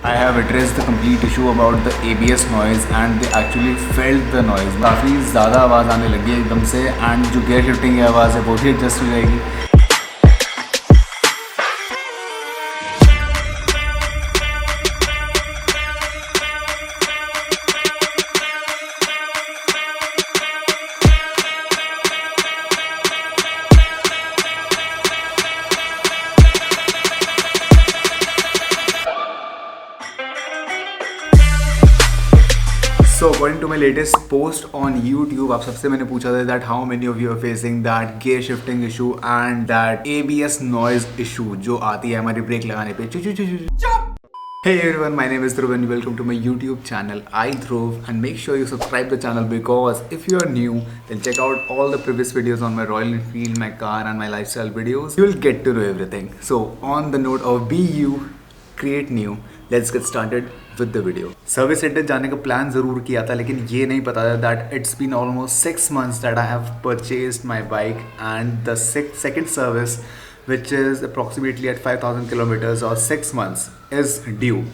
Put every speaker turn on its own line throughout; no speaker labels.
I have addressed the complete issue about the ABS noise and they actually felt the noise. काफ़ी ज़्यादा आवाज़ आने लगी है एकदम से and जो gear shifting की आवाज़ है वो भी adjust हो जाएगी. So according to my latest post on YouTube, आप सबसे मैंने पूछा था that how many of you are facing that gear shifting issue and that ABS noise issue जो आती है हमारी ब्रेक लगाने पे. Hey everyone, my name is Dhruv and welcome to my YouTube channel iDhruv and make sure you subscribe the channel because if you are new then check out all the previous videos on my Royal Enfield, my car and my lifestyle videos. You will get to know everything. So on the note of be you, create new, let's get started with the video. Service centre जाने का plan ज़रूर किया था लेकिन ये नहीं पता था that it's been almost 6 months that I have purchased my bike and the second service which is approximately at 5,000 kilometers or 6 months is due.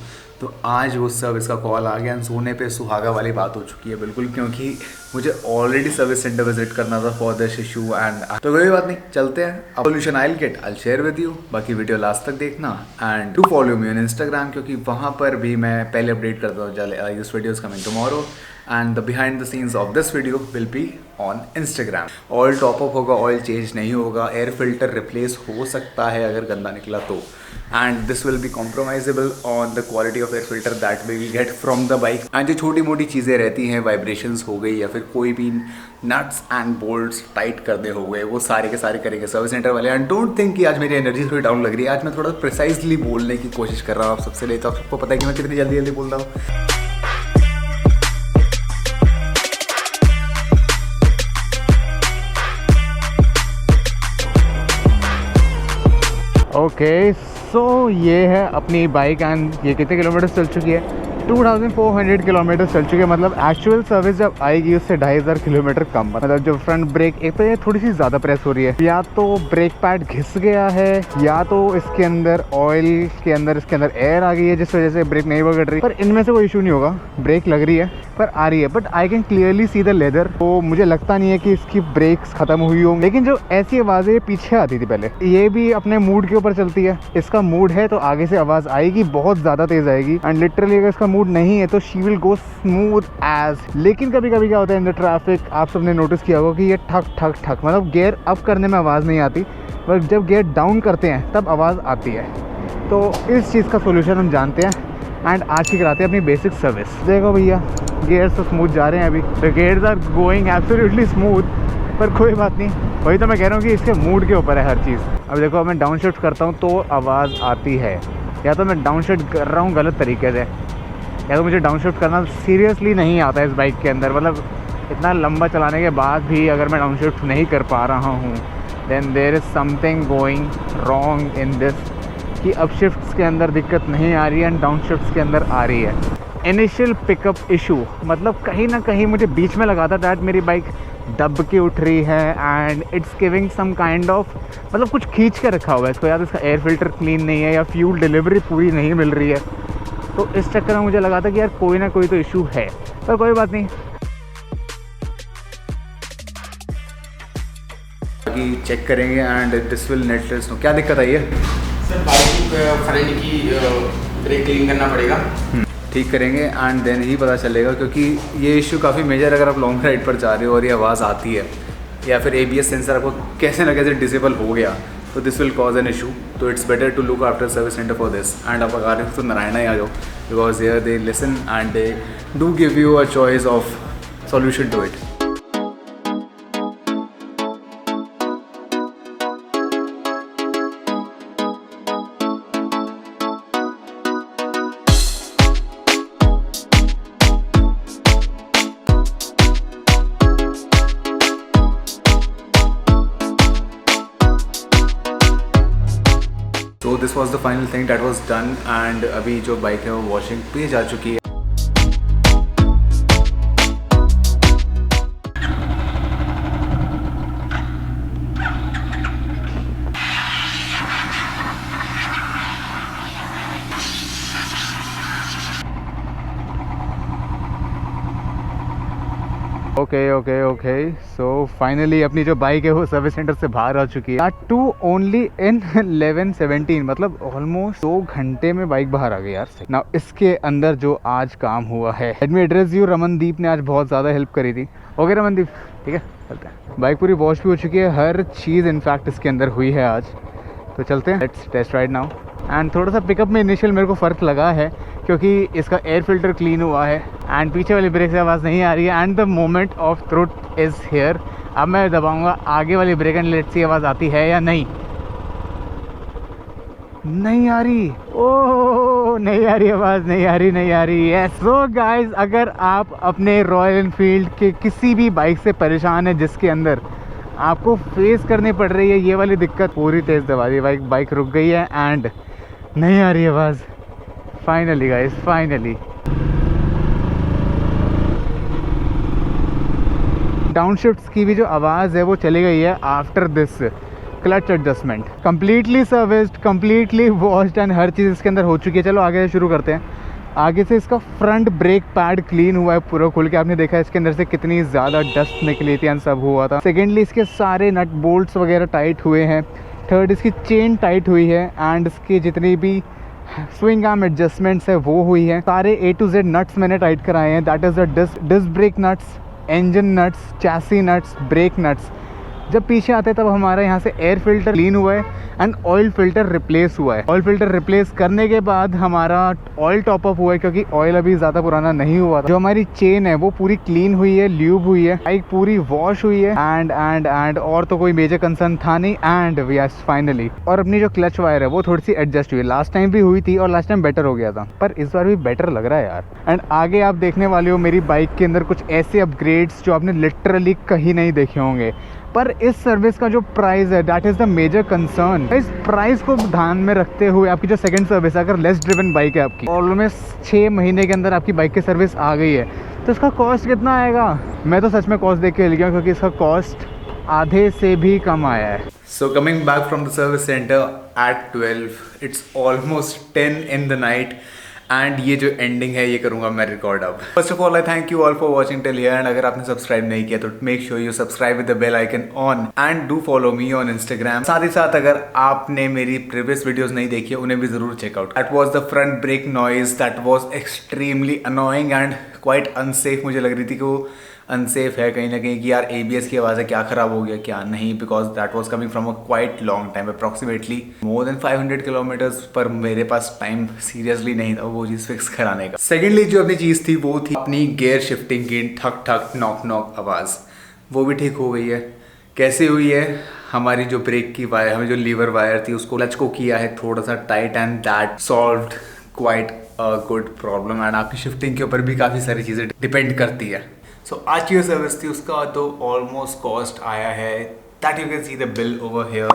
तो आज वो सर्विस का कॉल आ गया एंड सोने पे सुहागा वाली बात हो चुकी है बिल्कुल, क्योंकि मुझे ऑलरेडी सर्विस सेंटर विजिट करना था फॉर दिस इशू एंड तो कोई बात नहीं, चलते हैं. Solution I get I share with you. बाकी वीडियो लास्ट तक देखना and to follow me on Instagram क्योंकि वहाँ पर भी मैं पहले अपडेट करता हूँ this video is coming tomorrow and the behind the scenes of this video will be on Instagram. Oil top up होगा, ऑयल चेंज नहीं होगा, एयर फिल्टर रिप्लेस हो सकता है अगर गंदा निकला तो, and this will be compromisable on the quality of air filter that we will get from the bike. And जो छोटी मोटी चीज़ें रहती हैं, वाइब्रेशंस हो गई या फिर कोई भी नट्स एंड बोल्ट्स टाइट करने हो गए, वो सारे के सारे करेंगे सर्विस सेंटर वाले. एंड डोंट थिंक कि आज मेरी एनर्जी थोड़ी डाउन लग रही है. आज मैं थोड़ा प्रिसाइजली बोलने की कोशिश कर रहा हूँ आप सबसे लिए, तो आप सबको पता है कि मैं कितनी जल्दी जल्दी बोल रहा हूँ. ओके सो ये है अपनी बाइक एंड ये कितने किलोमीटर चल चुकी है? 2400 किलोमीटर चल चुके हैं. मतलब एक्चुअल सर्विस जब आएगी उससे 2500 किलोमीटर कम. मतलब जो फ्रंट ब्रेक एक पे थोड़ी सी ज़्यादा प्रेस हो रही है, या तो ब्रेक पैड घिस गया है या तो इसके अंदर ऑयल के अंदर इसके अंदर एयर आ गई है जिस वजह से ब्रेक नहीं पकड़ रही. पर इनमें से कोई इशू नहीं होगा, ब्रेक लग रही है पर आ रही है. But I can clearly see the leather. तो मुझे लगता नहीं है कि इसकी ब्रेक्स ख़त्म हुई हो. लेकिन जो ऐसी आवाज़ें पीछे आती थी पहले, ये भी अपने मूड के ऊपर चलती है. इसका मूड है तो आगे से आवाज़ आएगी, बहुत ज़्यादा तेज़ आएगी. एंड लिटरली अगर इसका मूड नहीं है तो she will go smooth edge. लेकिन कभी कभी क्या होता है इन द ट्रैफिक, आप सबने नोटिस किया होगा कि ये ठक ठक ठक, मतलब गियर अप करने में आवाज़ नहीं आती पर जब गियर डाउन करते हैं तब आवाज़ आती है. तो इस चीज़ का सोल्यूशन हम जानते हैं एंड आज ही कराते हैं अपनी बेसिक सर्विस. देखो भैया, गियर्स तो स्मूथ जा रहे हैं अभी. The gears are going absolutely smooth. पर कोई बात नहीं, वही तो मैं कह रहा हूँ कि इसके मूड के ऊपर है हर चीज़. अब देखो, मैं डाउन शिफ्ट करता हूँ तो आवाज़ आती है, या तो मैं डाउन शिफ्ट कर रहा हूँ गलत तरीके से, या तो मुझे डाउन शिफ्ट करना सीरियसली नहीं आता है इस बाइक के अंदर. मतलब इतना लंबा चलाने के बाद भी अगर मैं डाउन शिफ्ट नहीं कर पा रहा हूँ then there is something going wrong in this, कि अप शिफ्ट्स के अंदर दिक्कत नहीं आ रही है एंड डाउन शिफ्ट्स के अंदर आ रही है. इनिशियल पिकअप इशू, मतलब कहीं ना कहीं मुझे बीच में लगा था डैट मेरी बाइक दब के उठ रही है and it's giving some kind of, मतलब कुछ खींच के रखा हुआ है इसको, या तो इसका एयर फिल्टर क्लीन नहीं है या फ्यूल डिलीवरी पूरी नहीं मिल रही है. तो इस चक्कर में मुझे लगा था कि यार कोई ना कोई तो इशू है, पर कोई बात नहीं. बाकी चेक करेंगे and this will net let's no. क्या दिक्कत आई है
सर? बाइक फ्रंट की ब्रेक क्लीन करना पड़ेगा.
ठीक करेंगे एंड देन ही पता चलेगा, क्योंकि ये इशू काफ़ी मेजर अगर आप लॉन्ग राइड पर जा रहे हो और ये आवाज़ आती है या फिर ABS सेंसर आपको कैसे ना कैसे डिसेबल हो गया तो this will cause an issue. तो it's better to look after service centre for this. And आप अगर तो नारायणा ही आ जाओ because here they listen and they do give you a choice of solution to it. So this was the final thing that was done and अभी जो bike है वो वॉशिंग पे जा चुकी है. ओके सो फाइनली अपनी जो बाइक है वो सर्विस सेंटर से बाहर आ चुकी है। टू ओनली इन 11:17, मतलब ऑलमोस्ट 2 घंटे में बाइक बाहर आ गई यार। ना इसके अंदर जो आज काम हुआ है, let me address you, Ramandeep ने आज बहुत ज़्यादा हेल्प करी थी। ओके रमनदीप, ठीक है चलते हैं। बाइक पूरी वॉश भी हो चुकी है, हर चीज़ इनफैक्ट इसके अंदर हुई है आज। तो चलते हैं, let's test ride now. And थोड़ा सा पिकअप में इनिशियल मेरे को फ़र्क लगा है क्योंकि इसका एयर फिल्टर क्लीन हुआ है एंड पीछे वाली ब्रेक से आवाज़ नहीं आ रही है and the moment of truth is here. अब मैं दबाऊंगा आगे वाली ब्रेक एंड लेट्स सी आवाज़ आती है या नहीं। नहीं आ रही, ओह नहीं आ रही आवाज़, नहीं आ रही। यस सो गाइस, अगर आप अपने रॉयल एनफील्ड के किसी भी बाइक से परेशान है जिसके अंदर आपको फेस करनी पड़ रही है ये वाली दिक्कत, पूरी तेज़ दबा दी, बाइक रुक गई है एंड नहीं आ रही आवाज़। फाइनली गाइस, फाइनली डाउनशिफ्ट्स की भी जो आवाज़ है वो चली गई है after this clutch adjustment. Completely serviced, completely washed and हर चीज़ इसके अंदर हो चुकी है। चलो आगे से शुरू करते हैं। आगे से इसका फ्रंट ब्रेक पैड क्लीन हुआ है पूरा खुल के, आपने देखा इसके अंदर से कितनी ज़्यादा डस्ट निकली थी एंड सब हुआ था। सेकेंडली इसके सारे नट बोल्ट्स वगैरह टाइट हुए हैं। थर्ड इसकी चेन टाइट हुई है एंड इसकी जितनी भी स्विंग आर्म एडजस्टमेंट्स है वो हुई है। सारे A to Z नट्स मैंने टाइट कराए हैं, that is the disc brake nuts, engine nuts, chassis nuts, brake nuts. जब पीछे आते हैं तब हमारा यहाँ से एयर फिल्टर क्लीन हुआ है एंड ऑयल फिल्टर रिप्लेस हुआ है। ऑयल फिल्टर रिप्लेस करने के बाद हमारा ऑयल टॉपअप हुआ है क्योंकि ऑयल अभी ज़्यादा पुराना नहीं हुआ था। जो हमारी चेन है वो पूरी क्लीन हुई है, ल्यूब हुई है, बाइक पूरी वॉश हुई है एंड और तो कोई मेजर कंसर्न था नहीं एंड यस फाइनली। और अपनी जो क्लच वायर है वो थोड़ी सी एडजस्ट हुई है, लास्ट टाइम भी हुई थी और लास्ट टाइम बेटर हो गया था पर इस बार भी बेटर लग रहा है यार। एंड आगे आप देखने वाले हो मेरी बाइक के अंदर कुछ ऐसे अपग्रेड्स जो आपने लिटरली कहीं नहीं देखे होंगे। पर इस सर्विस का जो प्राइस है that is the major concern. इस प्राइस को ध्यान में रखते हुए आपकी जो सेकंड सर्विस है, अगर लेस ड्रिवन बाइक है आपकी, ऑलमोस्ट 6 महीने के अंदर आपकी बाइक की सर्विस आ गई है तो इसका कॉस्ट कितना आएगा? मैं तो सच में कॉस्ट देख के ले गया क्योंकि इसका कॉस्ट आधे से भी कम आया है।
So coming back from the service center at 12, it's almost 10 in the night. And ये जो एंडिंग है ये करूँगा मैं रिकॉर्ड अब। First of all I thank you all for watching till here and अगर आपने सब्सक्राइब नहीं किया तो make sure you subscribe with the bell icon on and do follow me on Instagram. साथ ही साथ अगर आपने मेरी प्रीवियस वीडियोस नहीं देखी है उन्हें भी जरूर check out. That was the front brake noise that was extremely annoying and quite unsafe. मुझे लग रही थी कि वो अनसेफ है कहीं ना कहीं कि यार ABS की आवाज़ है, क्या ख़राब हो गया क्या नहीं, because that was coming from a quite long time, approximately more than 500 kilometres. पर मेरे पास टाइम सीरियसली नहीं था वो चीज़ फिक्स कराने का। सेकेंडली जो अपनी चीज़ थी वो थी अपनी गियर शिफ्टिंग की ठक ठक नॉक नॉक आवाज़, वो भी ठीक हो गई है। कैसे हुई है? हमारी जो ब्रेक की वायर, हमें जो लीवर वायर थी उसको क्लच को किया है थोड़ा सा tight and that solved quite a good problem. And आपकी शिफ्टिंग के ऊपर भी काफ़ी सारी चीज़ें डिपेंड करती है। सो आज की जो सर्विस थी उसका तो ऑलमोस्ट कॉस्ट आया है, that you can see the bill over here,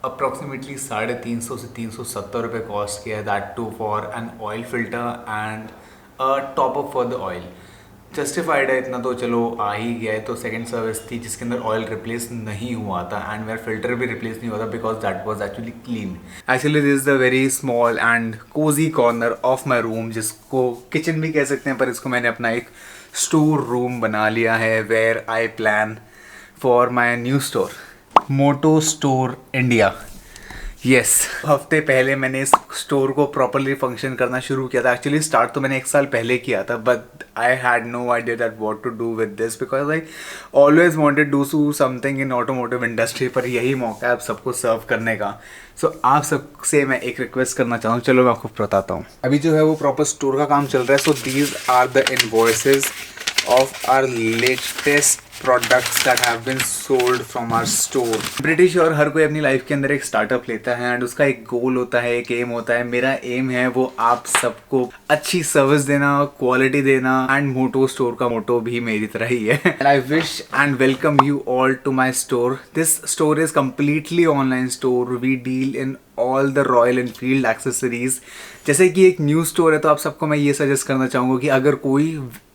approximately 350 से 370 रुपये कॉस्ट किया है, that too for an oil filter and top up for the oil. Justified है इतना तो चलो आ ही गया है। तो सेकंड सर्विस थी जिसके अंदर ऑयल रिप्लेस नहीं हुआ था एंड मेरा फिल्टर भी रिप्लेस नहीं हुआ था because that was actually clean. Actually this is the very small and cozy corner of my room, जिसको किचन भी कह सकते हैं पर इसको मैंने अपना एक स्टोर रूम बना लिया है where I plan for my new store, moto store India. Yes, हफ्ते पहले मैंने इस स्टोर को प्रॉपरली फंक्शन करना शुरू किया था। एक्चुअली स्टार्ट तो मैंने 1 साल पहले किया था but I had no idea that what to do with this because I always wanted to do something in automotive industry. पर यही मौका है आप सबको सर्व करने का। सो आप सबसे मैं एक रिक्वेस्ट करना चाहूँ, चलो मैं आपको बताता हूँ। अभी जो है वो प्रॉपर स्टोर का काम चल रहा है। So these are the invoices of our latest products that have been sold from our store. Pretty sure हर कोई अपनी लाइफ के अंदर एक स्टार्टअप लेता है एंड उसका एक गोल होता है, एक एम होता है। मेरा एम है वो आप सबको अच्छी सर्विस देना, क्वालिटी देना एंड मोटो स्टोर का मोटो भी मेरी तरह ही है। And I wish and welcome you all to my store. This store is completely online store. We deal in all the Royal Enfield accessories. जैसे कि एक न्यू स्टोर है तो आप सबको मैं ये सजेस्ट करना चाहूँगा कि अगर कोई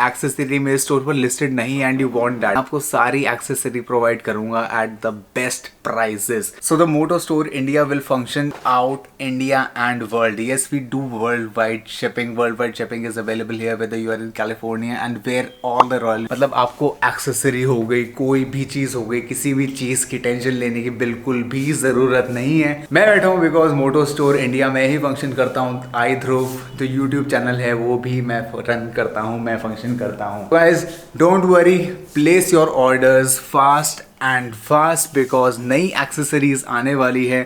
एक्सेसरी मेरे स्टोर पर लिस्टेड नहीं एंड यू वांट दैट, आप आपको सारी एक्सेसरी प्रोवाइड करूंगा at the best prices. So the moto store India will function out India and world. Yes, we do world wide shipping. World wide shipping is available here whether you are in California and where all the royal. मतलब आपको accessory हो गई, कोई भी चीज हो गई, किसी भी चीज की टेंशन लेने की बिल्कुल भी जरूरत नहीं है. मैं बैठा हूँ बिकॉज मोटो स्टोर इंडिया में ही फंक्शन करता हूँ. आई ध्रुव जो यूट्यूब चैनल है वो भी मैं रन करता हूँ, मैं फंक्शन करता हूँ. Guys don't worry, place your orders fast and fast because नई एक्सेसरीज आने वाली है.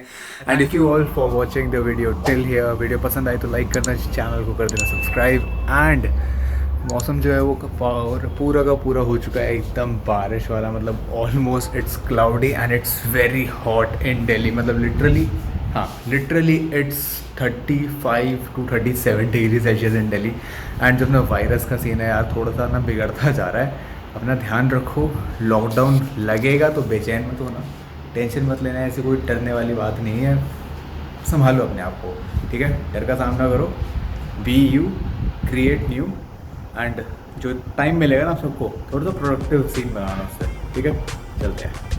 And if you all for watching the video till here. Video पसंद आए तो लाइक करना, चैनल को कर देना सब्सक्राइब. एंड मौसम जो है वो पूरा का पूरा हो चुका है एकदम बारिश वाला. मतलब almost it's cloudy and it's very hot in Delhi. मतलब literally it's 35 to 37 degree Celsius in Delhi. And जब ना वायरस का सीन है यार, थोड़ा सा ना बिगड़ता जा रहा है. अपना ध्यान रखो, लॉकडाउन लगेगा तो बेचैन मत होना, टेंशन मत लेना. ऐसी कोई डरने वाली बात नहीं है. संभालो अपने आप को, ठीक है. डर का सामना करो, be you, create new. And जो टाइम मिलेगा ना सबको, थोड़ा सा प्रोडक्टिव सीन बनाना उससे, ठीक है. चलते हैं.